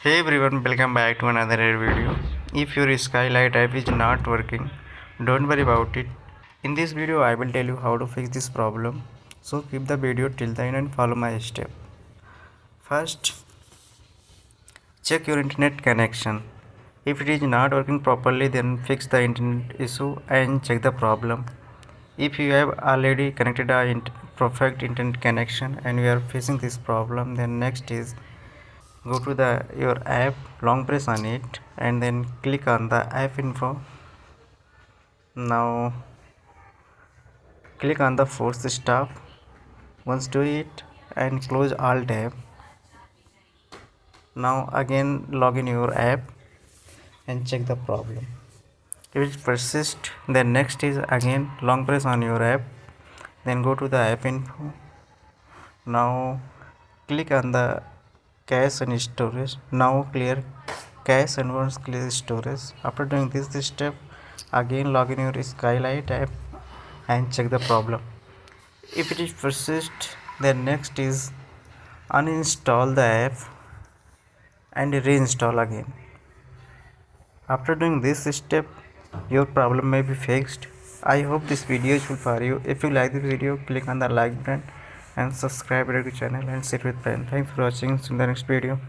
Hey everyone, welcome back to another video. If your skylight app is not working, don't worry about it. In this video, I will tell you how to fix this problem. So keep the video till the end and follow my step. First, check your internet connection. If it is not working properly, then fix the internet issue and check the problem. If you have already connected a perfect internet connection and you are facing this problem, then next is go to your app, long press on it and then click on the app info. Now click on the force stop. Once do it and close all tab. Now again log in your app and check the problem. If it persists, then next is again long press on your app, then go to the app info. Now click on the cache and storage. Now clear cache and once clear storage. After doing this step, again log in your skylight app and check the problem. If it is persist, then next is uninstall the app and reinstall again. After doing this step, your problem may be fixed. I hope this video is useful for you. If you like this video, click on the like button and subscribe to the channel and sit with pen. Thanks for watching. See you in the next video.